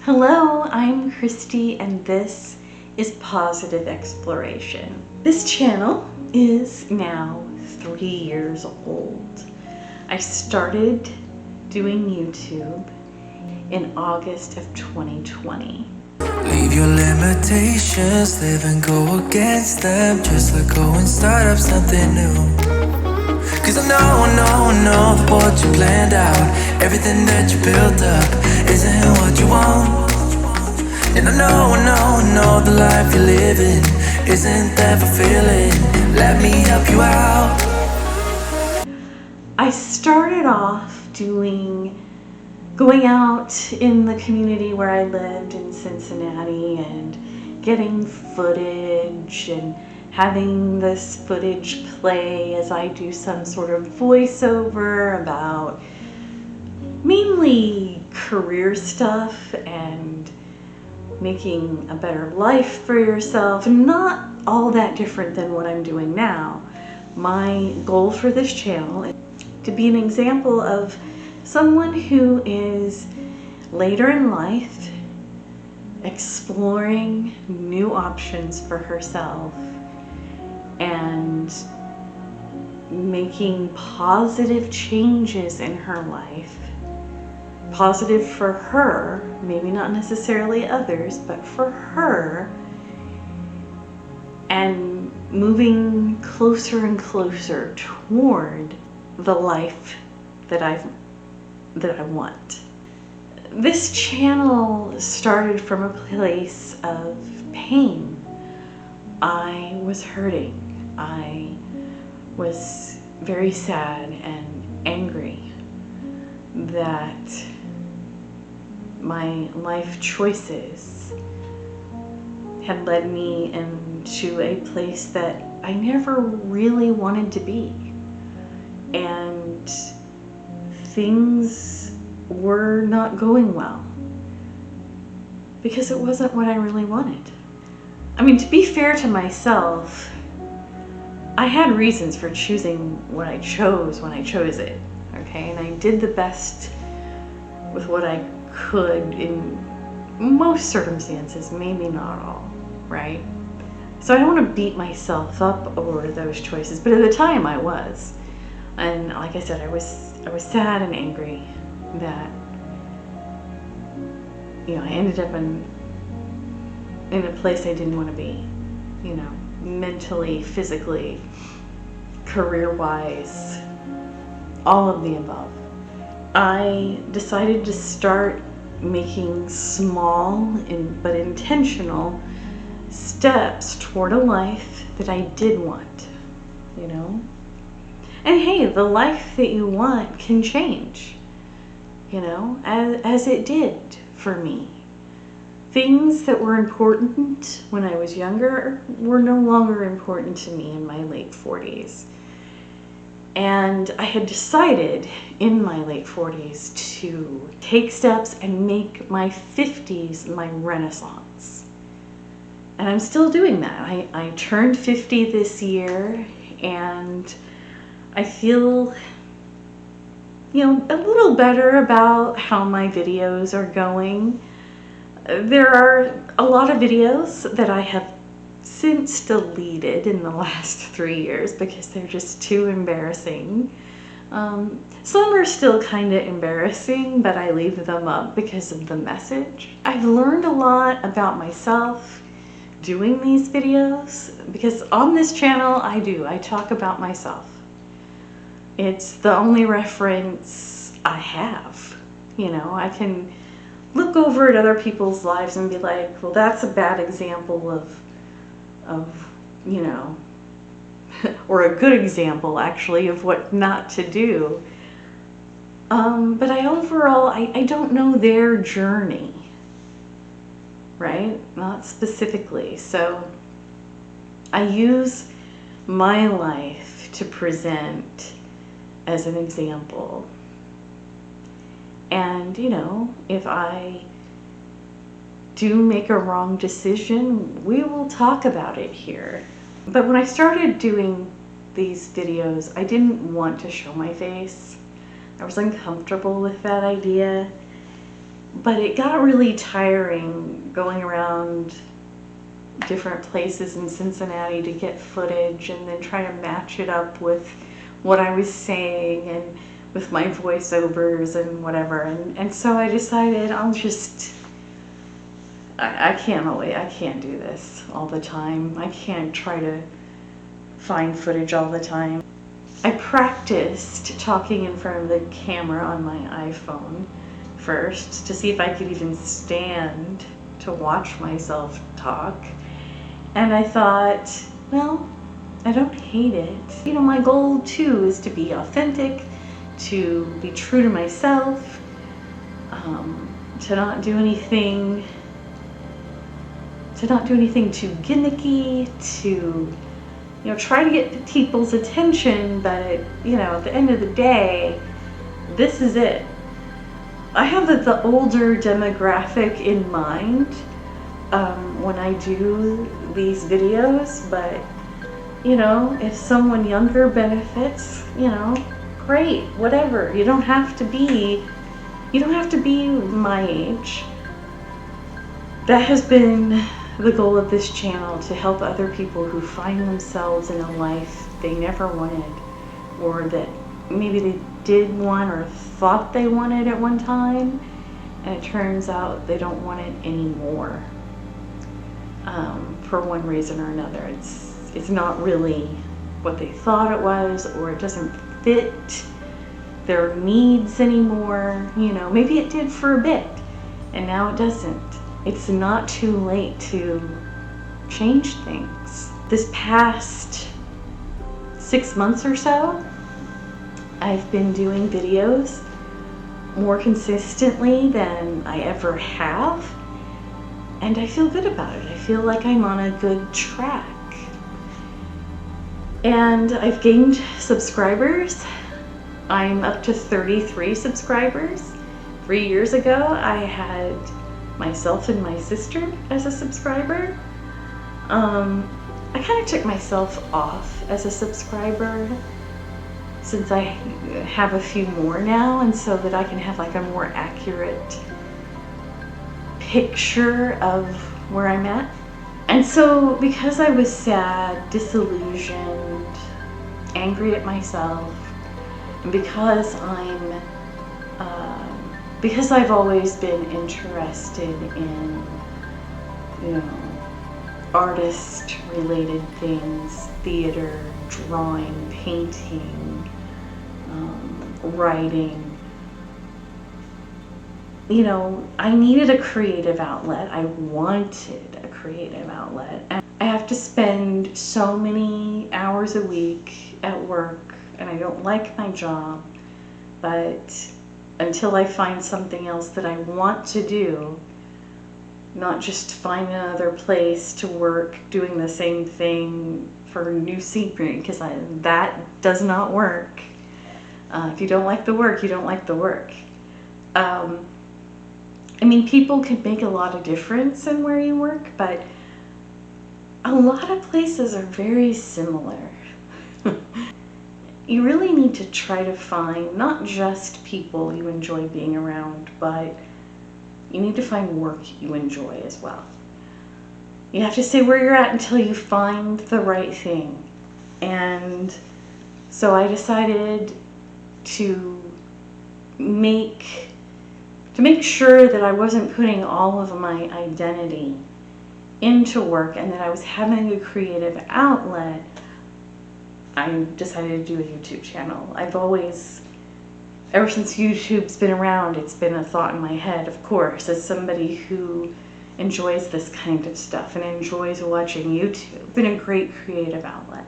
Hello, I'm Christy and this is Positive Exploration. This channel is now 3 years old. I started doing YouTube in August of 2020. Leave your limitations, live and go against them. Just let go and start up something new. Cause I know that what you planned out, everything that you built up isn't what you want. And I know the life you're living isn't that fulfilling. Let me help you out. I started off going out in the community where I lived in Cincinnati and getting footage and having this footage play as I do some sort of voiceover about mainly career stuff and making a better life for yourself, and not all that different than what I'm doing now. My goal for this channel is to be an example of someone who is later in life exploring new options for herself and making positive changes in her life. Positive for her, maybe not necessarily others, but for her, and moving closer and closer toward the life that I want. This channel started from a place of pain. I was hurting. I was very sad and angry that my life choices had led me into a place that I never really wanted to be. And things were not going well because it wasn't what I really wanted. I mean, to be fair to myself, I had reasons for choosing what I chose when I chose it, okay? And I did the best with what I could in most circumstances, maybe not all, right? So I don't want to beat myself up over those choices, but at the time I was. And like I said, I was sad and angry that, I ended up in a place I didn't want to be, mentally, physically, career-wise, all of the above. I decided to start making small but intentional steps toward a life that I did want, And hey, the life that you want can change, as it did for me. Things that were important when I was younger were no longer important to me in my late 40s. And I had decided in my late 40s to take steps and make my 50s my renaissance. And I'm still doing that. I turned 50 this year, and I feel, a little better about how my videos are going. There are a lot of videos that I have since deleted in the last 3 years because they're just too embarrassing. Some are still kind of embarrassing, but I leave them up because of the message. I've learned a lot about myself doing these videos because on this channel I talk about myself. It's the only reference I have. I can look over at other people's lives and be like, well, that's a bad example of or a good example actually of what not to do. But I don't know their journey, right? Not specifically. So I use my life to present as an example. And, if I do make a wrong decision, we will talk about it here. But when I started doing these videos, I didn't want to show my face. I was uncomfortable with that idea But it got really tiring going around different places in Cincinnati to get footage and then try to match it up with what I was saying and with my voiceovers and whatever. And so I decided I can't do this all the time. I can't try to find footage all the time. I practiced talking in front of the camera on my iPhone first to see if I could even stand to watch myself talk. And I thought, well, I don't hate it. You know, my goal too is to be authentic, to be true to myself, to not do anything too gimmicky, to try to get people's attention, but at the end of the day, this is it. I have the older demographic in mind when I do these videos, but if someone younger benefits, great, whatever. You don't have to be my age. That has been the goal of this channel, to help other people who find themselves in a life they never wanted, or that maybe they did want or thought they wanted at one time, and it turns out they don't want it anymore, for one reason or another. It's not really what they thought it was, or it doesn't fit their needs anymore. Maybe it did for a bit and now it doesn't. It's not too late to change things. This past 6 months or so, I've been doing videos more consistently than I ever have, and I feel good about it. I feel like I'm on a good track. And I've gained subscribers. I'm up to 33 subscribers. 3 years ago, I had myself and my sister as a subscriber. I kind of took myself off as a subscriber since I have a few more now, and so that I can have like a more accurate picture of where I'm at. And so because I was sad, disillusioned, angry at myself, and because I've always been interested in artist-related things, theater, drawing, painting, writing. I needed a creative outlet. I wanted a creative outlet. And I have to spend so many hours a week at work, and I don't like my job, but until I find something else that I want to do, not just find another place to work doing the same thing for new scenery, because that does not work. If you don't like the work, you don't like the work. People can make a lot of difference in where you work, but a lot of places are very similar. You really need to try to find not just people you enjoy being around, but you need to find work you enjoy as well. You have to stay where you're at until you find the right thing. And so I decided to make sure that I wasn't putting all of my identity into work and that I was having a creative outlet. I decided to do a YouTube channel. Ever since YouTube's been around, it's been a thought in my head, of course, as somebody who enjoys this kind of stuff and enjoys watching YouTube. It's been a great creative outlet.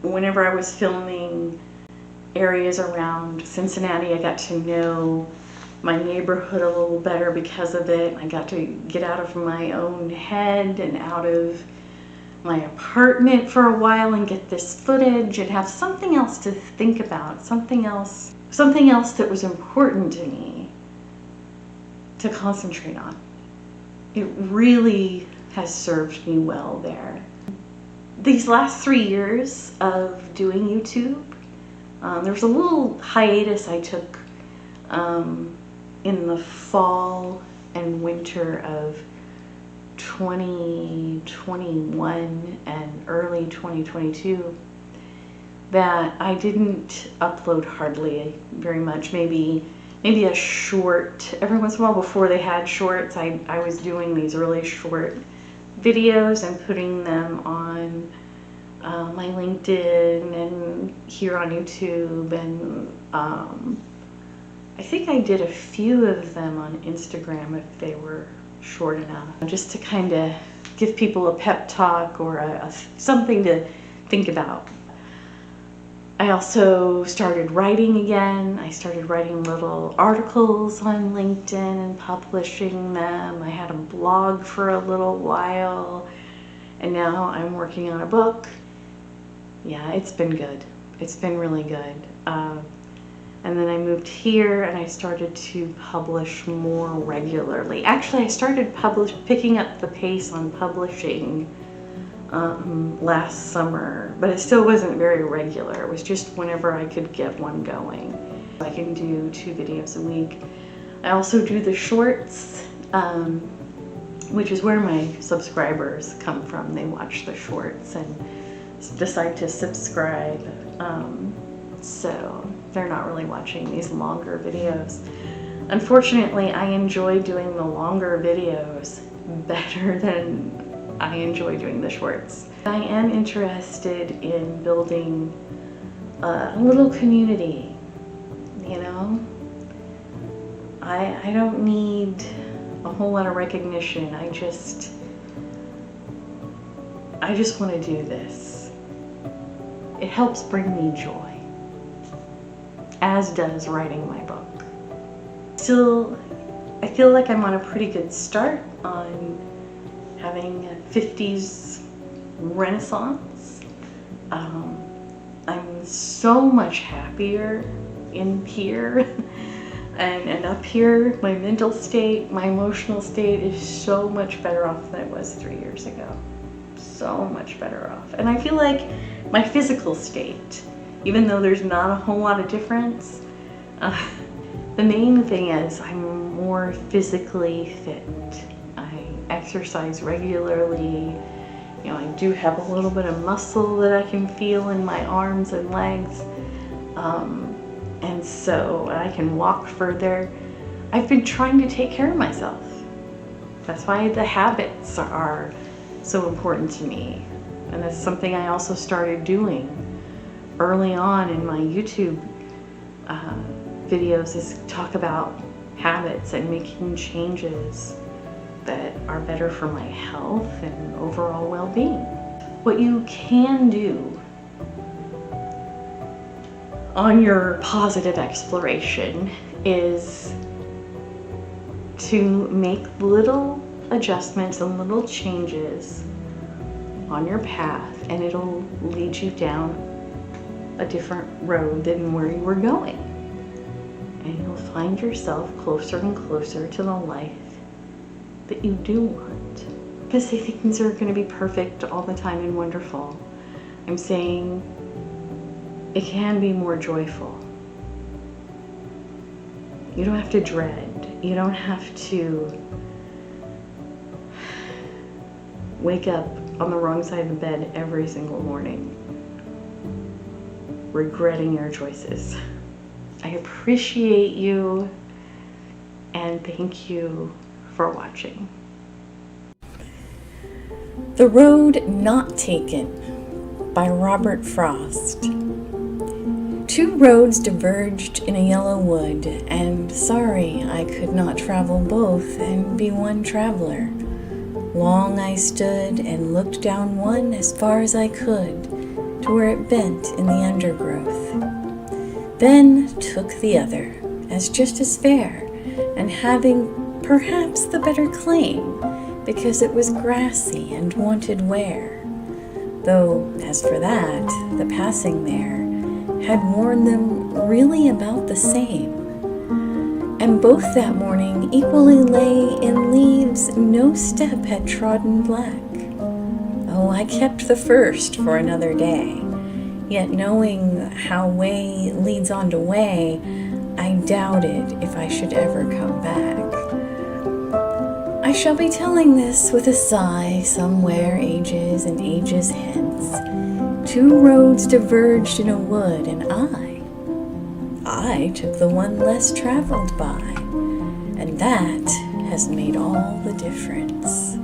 Whenever I was filming areas around Cincinnati, I got to know my neighborhood a little better because of it. I got to get out of my own head and out of my apartment for a while and get this footage and have something else to think about, something else that was important to me to concentrate on. It really has served me well there. These last 3 years of doing YouTube, there was a little hiatus I took in the fall and winter of 2021 and early 2022 that I didn't upload hardly very much. Maybe a short every once in a while. Before they had shorts, I was doing these really short videos and putting them on my LinkedIn and here on YouTube, and I think I did a few of them on Instagram if they were short enough, just to kind of give people a pep talk or something to think about. I also started writing again. I started writing little articles on LinkedIn and publishing them. I had a blog for a little while, and now I'm working on a book. Yeah, it's been good. It's been really good. And then I moved here and I started to publish more regularly. Actually, I started picking up the pace on publishing last summer, but it still wasn't very regular. It was just whenever I could get one going. I can do 2 videos a week. I also do the shorts, which is where my subscribers come from. They watch the shorts and decide to subscribe. So they're not really watching these longer videos. Unfortunately, I enjoy doing the longer videos better than I enjoy doing the shorts. I am interested in building a little community, you know? I don't need a whole lot of recognition. I just want to do this. It helps bring me joy, as does writing my book. Still, I feel like I'm on a pretty good start on having a 50s renaissance. I'm so much happier in here and up here. My mental state, my emotional state is so much better off than it was 3 years ago. So much better off. And I feel like my physical state, even though there's not a whole lot of difference, the main thing is I'm more physically fit. I exercise regularly. You know, I do have a little bit of muscle that I can feel in my arms and legs. And so I can walk further. I've been trying to take care of myself. That's why the habits are so important to me. And that's something I also started doing early on in my YouTube videos, is talk about habits and making changes that are better for my health and overall well-being. What you can do on your positive exploration is to make little adjustments and little changes on your path, and it'll lead you down a different road than where you were going. And you'll find yourself closer and closer to the life that you do want. Because I think things are going to be perfect all the time and wonderful. I'm saying it can be more joyful. You don't have to dread. You don't have to wake up on the wrong side of the bed every single morning, regretting your choices. I appreciate you, and thank you for watching. The Road Not Taken by Robert Frost. 2 roads diverged in a yellow wood, and sorry I could not travel both and be one traveler. Long I stood and looked down one as far as I could, to where it bent in the undergrowth. Then took the other, as just as fair, and having perhaps the better claim, because it was grassy and wanted wear. Though, as for that, the passing there had worn them really about the same. And both that morning equally lay in leaves no step had trodden black. Oh, I kept the first for another day, yet knowing how way leads on to way, I doubted if I should ever come back. I shall be telling this with a sigh somewhere ages and ages hence. Two roads diverged in a wood, and I took the one less traveled by, and that has made all the difference.